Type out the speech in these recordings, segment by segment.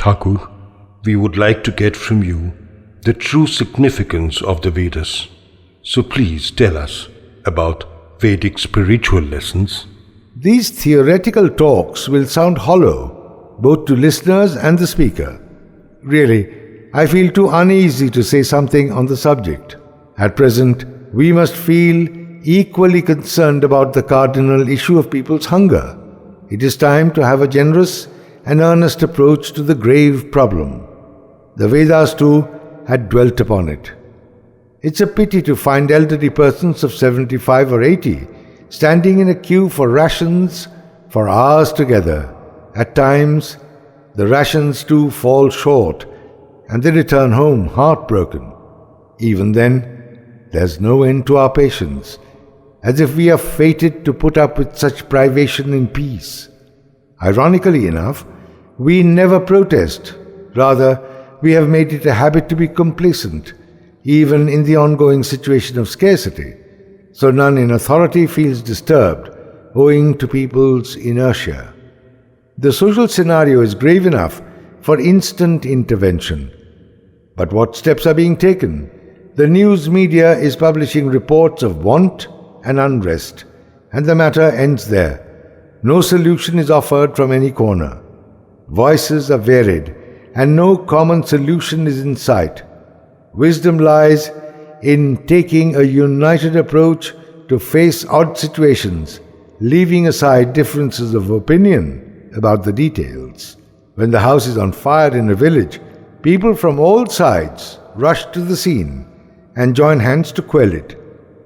Thakur, we would like to get from you the true significance of the Vedas. So please tell us about Vedic spiritual lessons. These theoretical talks will sound hollow, both to listeners and the speaker. Really, I feel too uneasy to say something on the subject. At present, we must feel equally concerned about the cardinal issue of people's hunger. It is time to have a generous and earnest approach to the grave problem. The Vedas too had dwelt upon it. It's a pity to find elderly persons of 75 or 80 standing in a queue for rations for hours together. At times, the rations too fall short and they return home heartbroken. Even then, there's no end to our patience, as if we are fated to put up with such privation in peace. Ironically enough, we never protest. Rather, we have made it a habit to be complacent, even in the ongoing situation of scarcity, so none in authority feels disturbed, owing to people's inertia. The social scenario is grave enough for instant intervention. But what steps are being taken? The news media is publishing reports of want and unrest, and the matter ends there. No solution is offered from any corner. Voices are varied, and no common solution is in sight. Wisdom lies in taking a united approach to face odd situations, leaving aside differences of opinion about the details. When the house is on fire in a village, people from all sides rush to the scene and join hands to quell it.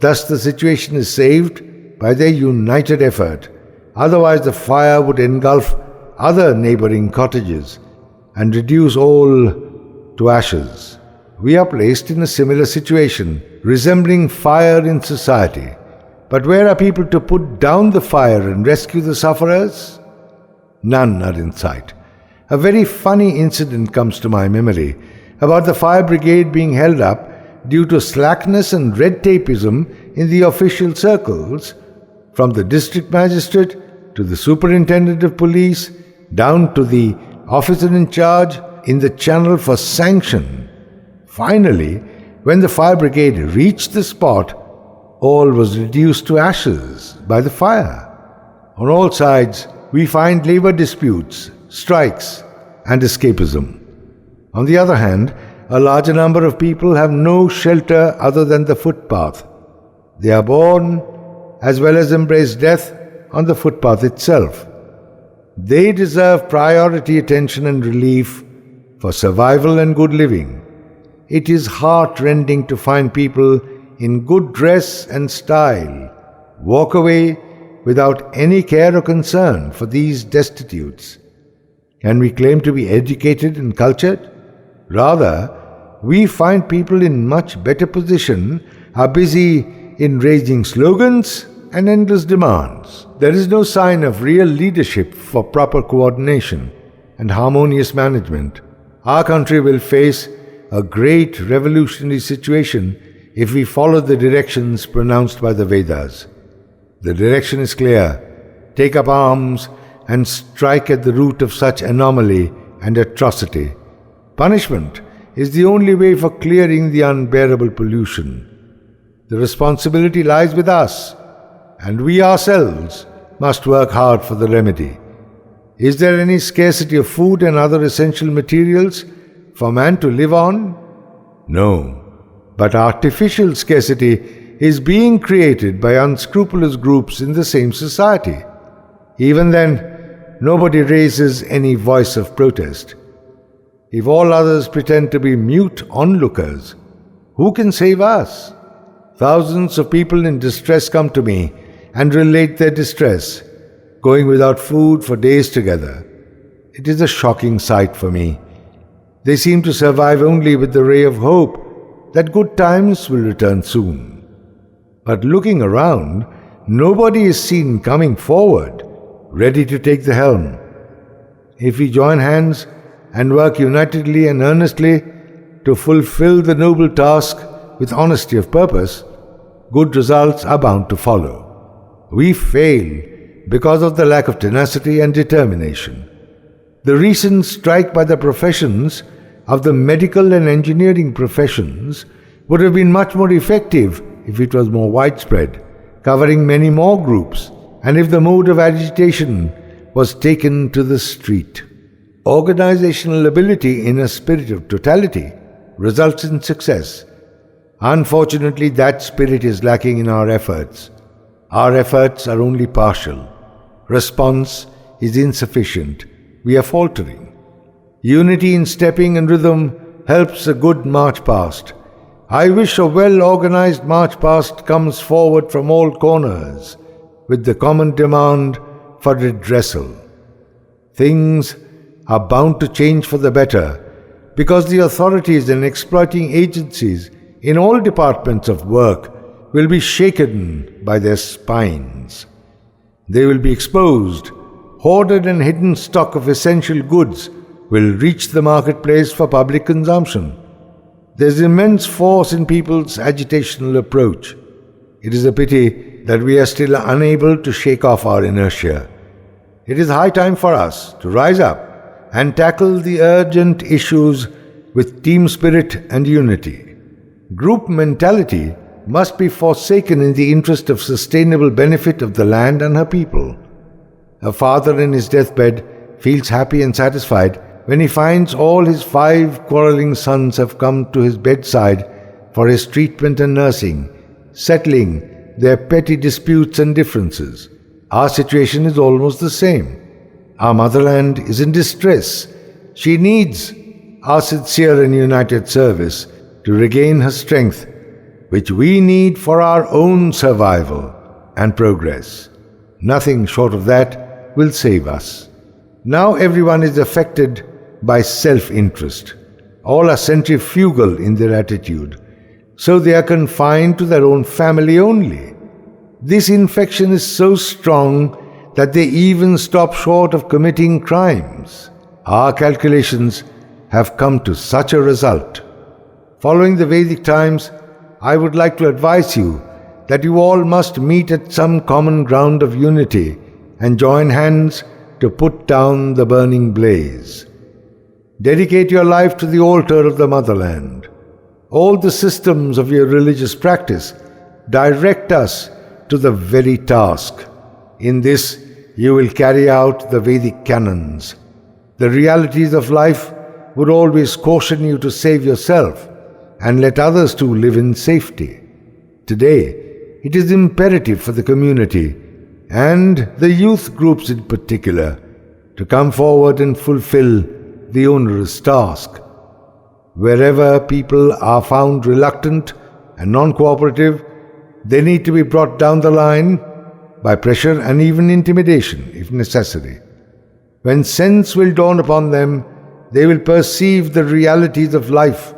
Thus the situation is saved by their united effort. Otherwise the fire would engulf other neighboring cottages and reduce all to ashes. We are placed in a similar situation, resembling fire in society. But where are people to put down the fire and rescue the sufferers? None are in sight. A very funny incident comes to my memory about the fire brigade being held up due to slackness and red tapeism in the official circles, from the district magistrate to the superintendent of police, down to the officer in charge in the channel for sanction. Finally, when the fire brigade reached the spot, all was reduced to ashes by the fire. On all sides, we find labor disputes, strikes, and escapism. On the other hand, a larger number of people have no shelter other than the footpath. They are born as well as embrace death on the footpath itself. They deserve priority attention and relief for survival and good living. It is heart-rending to find people in good dress and style walk away without any care or concern for these destitutes. Can we claim to be educated and cultured? Rather, we find people in much better position are busy in raising slogans and endless demands. There is no sign of real leadership for proper coordination and harmonious management. Our country will face a great revolutionary situation if we follow the directions pronounced by the Vedas. The direction is clear. Take up arms and strike at the root of such anomaly and atrocity. Punishment is the only way for clearing the unbearable pollution. The responsibility lies with us, and we ourselves must work hard for the remedy. Is there any scarcity of food and other essential materials for man to live on? No, but artificial scarcity is being created by unscrupulous groups in the same society. Even then, nobody raises any voice of protest. If all others pretend to be mute onlookers, who can save us? Thousands of people in distress come to me and relate their distress, going without food for days together. It is a shocking sight for me. They seem to survive only with the ray of hope that good times will return soon. But looking around, nobody is seen coming forward, ready to take the helm. If we join hands and work unitedly and earnestly to fulfill the noble task with honesty of purpose, good results are bound to follow. We fail because of the lack of tenacity and determination. The recent strike by the professions of the medical and engineering professions would have been much more effective if it was more widespread, covering many more groups, and if the mode of agitation was taken to the street. Organizational ability in a spirit of totality results in success. Unfortunately, that spirit is lacking in our efforts. Our efforts are only partial. Response is insufficient. We are faltering. Unity in stepping and rhythm helps a good march past. I wish a well-organized march past comes forward from all corners with the common demand for redressal. Things are bound to change for the better because the authorities and exploiting agencies in all departments of work will be shaken by their spines. They will be exposed. Hoarded and hidden stock of essential goods will reach the marketplace for public consumption. There is immense force in people's agitational approach. It is a pity that we are still unable to shake off our inertia. It is high time for us to rise up and tackle the urgent issues with team spirit and unity. Group mentality must be forsaken in the interest of sustainable benefit of the land and her people. A father in his deathbed feels happy and satisfied when he finds all his 5 quarreling sons have come to his bedside for his treatment and nursing, settling their petty disputes and differences. Our situation is almost the same. Our motherland is in distress. She needs our sincere and united service to regain her strength, which we need for our own survival and progress. Nothing short of that will save us. Now everyone is affected by self-interest. All are centrifugal in their attitude, so they are confined to their own family only. This infection is so strong that they even stop short of committing crimes. Our calculations have come to such a result. Following the Vedic times, I would like to advise you that you all must meet at some common ground of unity and join hands to put down the burning blaze. Dedicate your life to the altar of the motherland. All the systems of your religious practice direct us to the very task. In this, you will carry out the Vedic canons. The realities of life would always caution you to save yourself and let others too live in safety. Today, it is imperative for the community, and the youth groups in particular, to come forward and fulfill the onerous task. Wherever people are found reluctant and non-cooperative, they need to be brought down the line by pressure and even intimidation, if necessary. When sense will dawn upon them, they will perceive the realities of life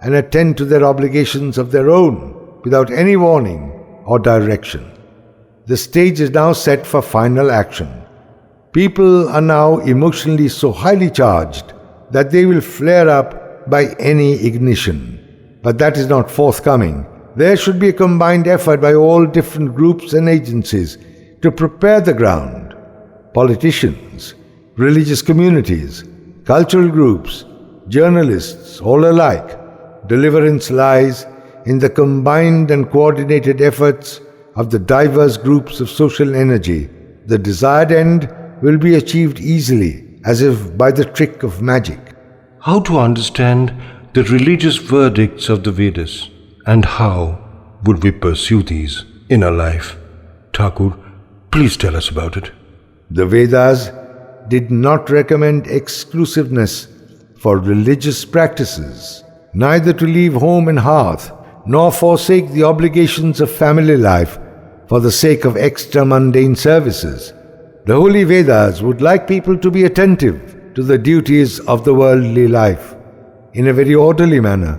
and attend to their obligations of their own without any warning or direction. The stage is now set for final action. People are now emotionally so highly charged that they will flare up by any ignition. But that is not forthcoming. There should be a combined effort by all different groups and agencies to prepare the ground. Politicians, religious communities, cultural groups, journalists, all alike. Deliverance lies in the combined and coordinated efforts of the diverse groups of social energy. The desired end will be achieved easily, as if by the trick of magic. How to understand the religious verdicts of the Vedas, and how would we pursue these in our life? Thakur, please tell us about it. The Vedas did not recommend exclusiveness for religious practices, neither to leave home and hearth, nor forsake the obligations of family life for the sake of extra mundane services. The holy Vedas would like people to be attentive to the duties of the worldly life in a very orderly manner,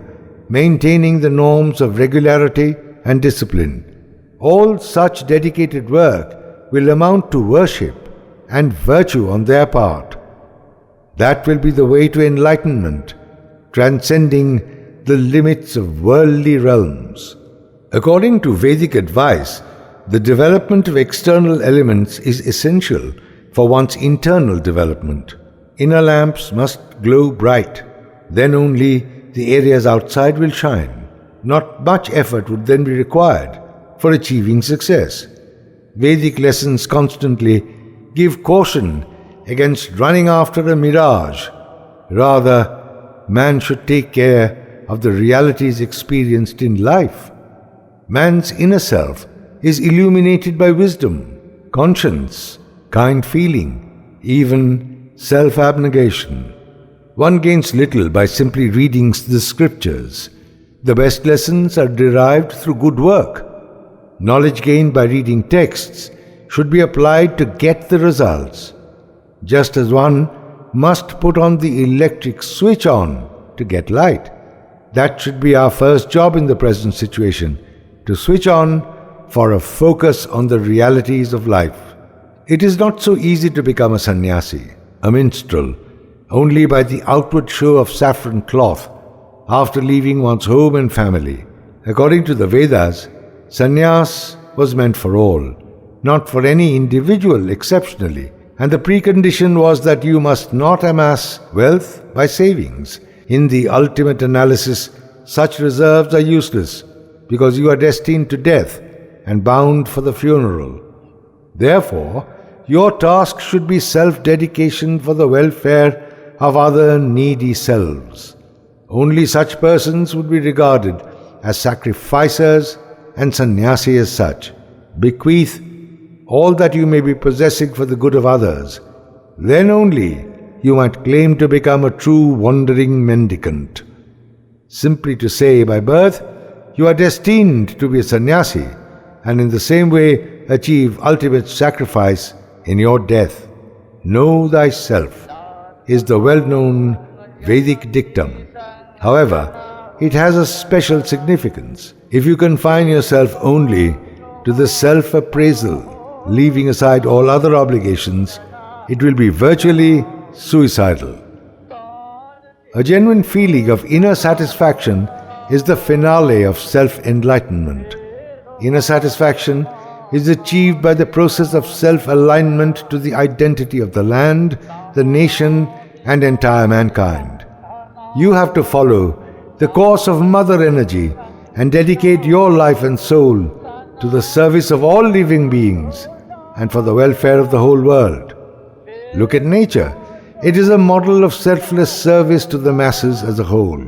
maintaining the norms of regularity and discipline. All such dedicated work will amount to worship and virtue on their part. That will be the way to enlightenment, transcending the limits of worldly realms. According to Vedic advice, the development of external elements is essential for one's internal development. Inner lamps must glow bright. Then only the areas outside will shine. Not much effort would then be required for achieving success. Vedic lessons constantly give caution against running after a mirage. Rather, man should take care of the realities experienced in life. Man's inner self is illuminated by wisdom, conscience, kind feeling, even self-abnegation. One gains little by simply reading the scriptures. The best lessons are derived through good work. Knowledge gained by reading texts should be applied to get the results. Just as one must put on the electric switch on to get light. That should be our first job in the present situation, to switch on for a focus on the realities of life. It is not so easy to become a sannyasi, a minstrel, only by the outward show of saffron cloth after leaving one's home and family. According to the Vedas, sannyas was meant for all, not for any individual exceptionally, and the precondition was that you must not amass wealth by savings. In the ultimate analysis, such reserves are useless because you are destined to death and bound for the funeral. Therefore, your task should be self-dedication for the welfare of other needy selves. Only such persons would be regarded as sacrificers and sannyasi as such. Bequeath all that you may be possessing for the good of others. Then only you might claim to become a true wandering mendicant. Simply to say by birth, you are destined to be a sannyasi, and in the same way achieve ultimate sacrifice in your death. Know thyself is the well-known Vedic dictum. However, it has a special significance. If you confine yourself only to the self-appraisal, leaving aside all other obligations, it will be virtually suicidal. A genuine feeling of inner satisfaction is the finale of self-enlightenment. Inner satisfaction is achieved by the process of self-alignment to the identity of the land, the nation, and entire mankind. You have to follow the course of Mother Energy and dedicate your life and soul to the service of all living beings and for the welfare of the whole world. Look at nature. It is a model of selfless service to the masses as a whole.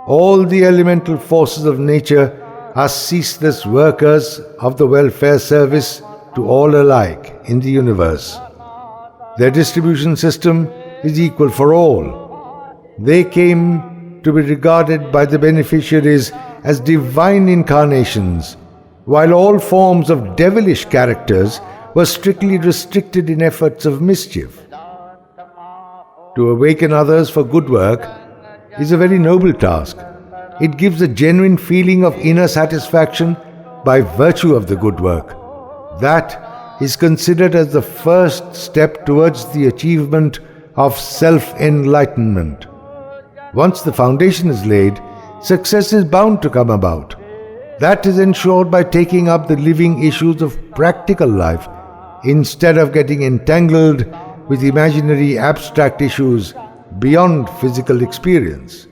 All the elemental forces of nature are ceaseless workers of the welfare service to all alike in the universe. Their distribution system is equal for all. They came to be regarded by the beneficiaries as divine incarnations, while all forms of devilish characters were strictly restricted in efforts of mischief. To awaken others for good work is a very noble task. It gives a genuine feeling of inner satisfaction by virtue of the good work. That is considered as the first step towards the achievement of self-enlightenment. Once the foundation is laid, success is bound to come about. That is ensured by taking up the living issues of practical life instead of getting entangled with imaginary abstract issues beyond physical experience.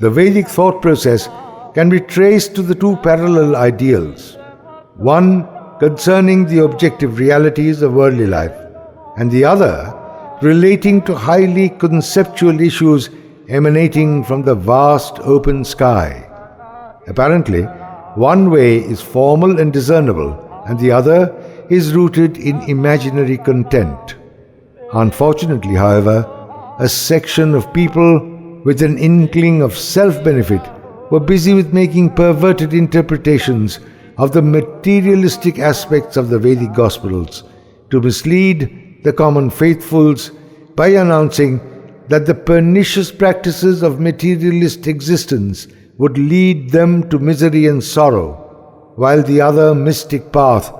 The Vedic thought process can be traced to the two parallel ideals, one concerning the objective realities of worldly life, and the other relating to highly conceptual issues emanating from the vast open sky. Apparently, one way is formal and discernible, and the other is rooted in imaginary content. Unfortunately, however, a section of people with an inkling of self-benefit were busy with making perverted interpretations of the materialistic aspects of the Vedic Gospels to mislead the common faithfuls by announcing that the pernicious practices of materialist existence would lead them to misery and sorrow, while the other mystic path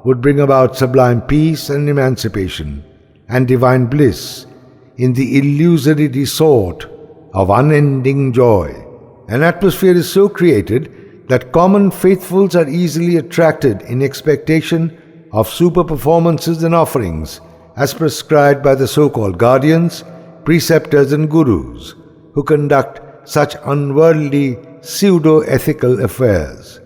would bring about sublime peace and emancipation and divine bliss in the illusory resort of unending joy. An atmosphere is so created that common faithfuls are easily attracted in expectation of super performances and offerings, as prescribed by the so-called guardians, preceptors and gurus who conduct such unworldly, pseudo-ethical affairs.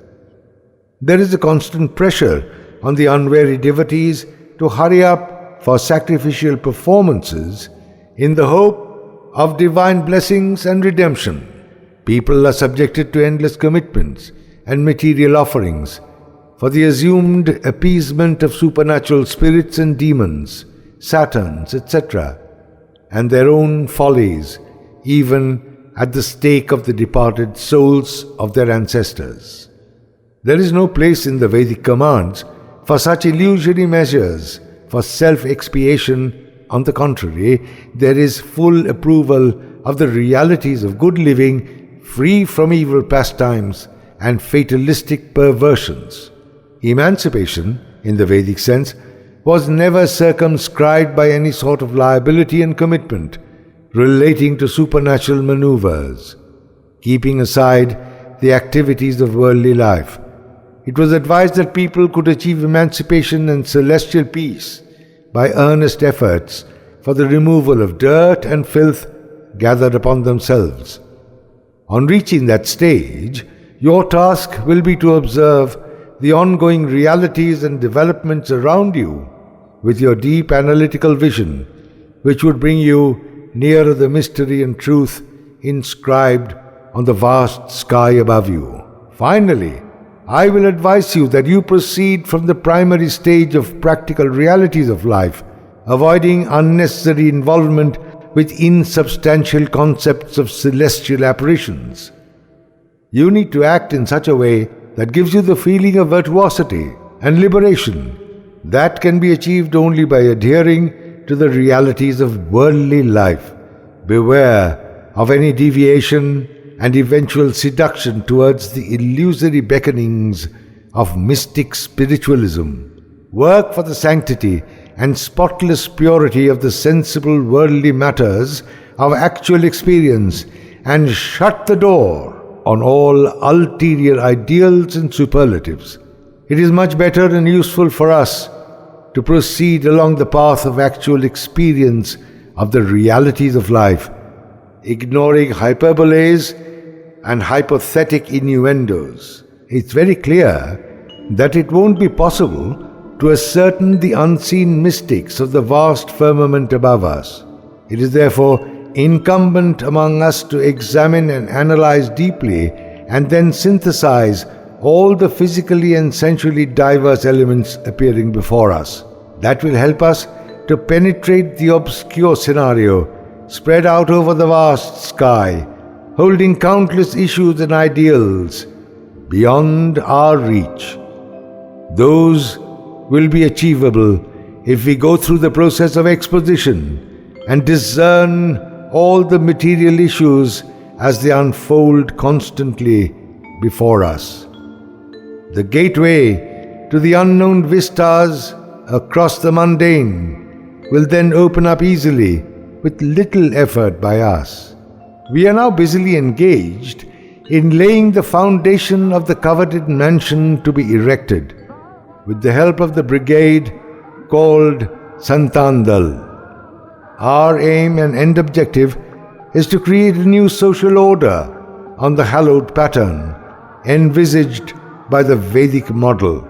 There is a constant pressure on the unwary devotees to hurry up for sacrificial performances in the hope of divine blessings and redemption. People are subjected to endless commitments and material offerings for the assumed appeasement of supernatural spirits and demons, Saturns, etc., and their own follies, even at the stake of the departed souls of their ancestors. There is no place in the Vedic commands for such illusory measures for self-expiation. On the contrary, there is full approval of the realities of good living, free from evil pastimes and fatalistic perversions. Emancipation, in the Vedic sense, was never circumscribed by any sort of liability and commitment relating to supernatural maneuvers, keeping aside the activities of worldly life. It was advised that people could achieve emancipation and celestial peace by earnest efforts for the removal of dirt and filth gathered upon themselves. On reaching that stage, your task will be to observe the ongoing realities and developments around you with your deep analytical vision, which would bring you nearer the mystery and truth inscribed on the vast sky above you. Finally, I will advise you that you proceed from the primary stage of practical realities of life, avoiding unnecessary involvement with insubstantial concepts of celestial apparitions. You need to act in such a way that gives you the feeling of virtuosity and liberation. That can be achieved only by adhering to the realities of worldly life. Beware of any deviation and eventual seduction towards the illusory beckonings of mystic spiritualism. Work for the sanctity and spotless purity of the sensible worldly matters of actual experience and shut the door on all ulterior ideals and superlatives. It is much better and useful for us to proceed along the path of actual experience of the realities of life, ignoring hyperboles and hypothetic innuendos. It's very clear that it won't be possible to ascertain the unseen mystics of the vast firmament above us. It is therefore incumbent among us to examine and analyze deeply and then synthesize all the physically and sensually diverse elements appearing before us. That will help us to penetrate the obscure scenario spread out over the vast sky, holding countless issues and ideals beyond our reach. Those will be achievable if we go through the process of exposition and discern all the material issues as they unfold constantly before us. The gateway to the unknown vistas across the mundane will then open up easily with little effort by us. We are now busily engaged in laying the foundation of the coveted mansion to be erected with the help of the brigade called Santandal. Our aim and end objective is to create a new social order on the hallowed pattern envisaged by the Vedic model.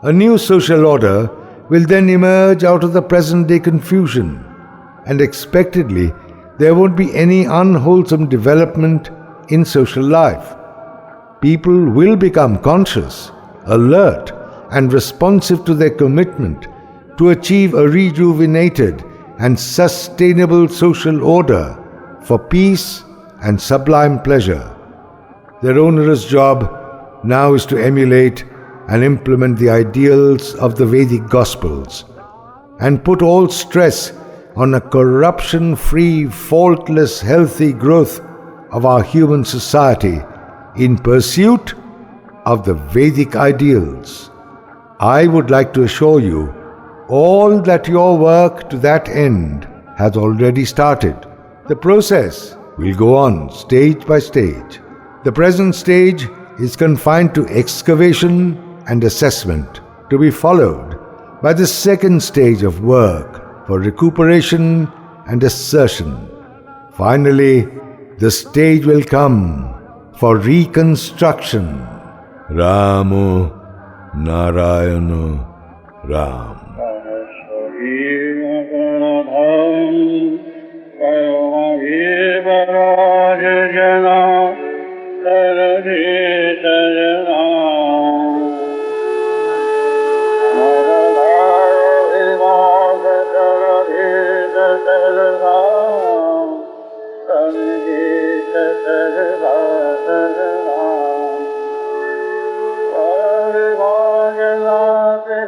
A new social order will then emerge out of the present-day confusion, and expectedly there won't be any unwholesome development in social life. People will become conscious, alert, and responsive to their commitment to achieve a rejuvenated and sustainable social order for peace and sublime pleasure. Their onerous job now is to emulate and implement the ideals of the Vedic Gospels and put all stress on a corruption-free, faultless, healthy growth of our human society in pursuit of the Vedic ideals. I would like to assure you all that your work to that end has already started. The process will go on stage by stage. The present stage is confined to excavation and assessment, to be followed by the second stage of work, for recuperation and assertion. Finally, the stage will come for reconstruction. Ramo Narayana Ram.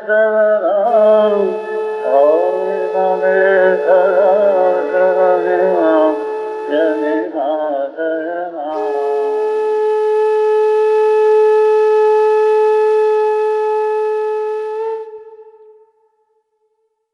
Sarva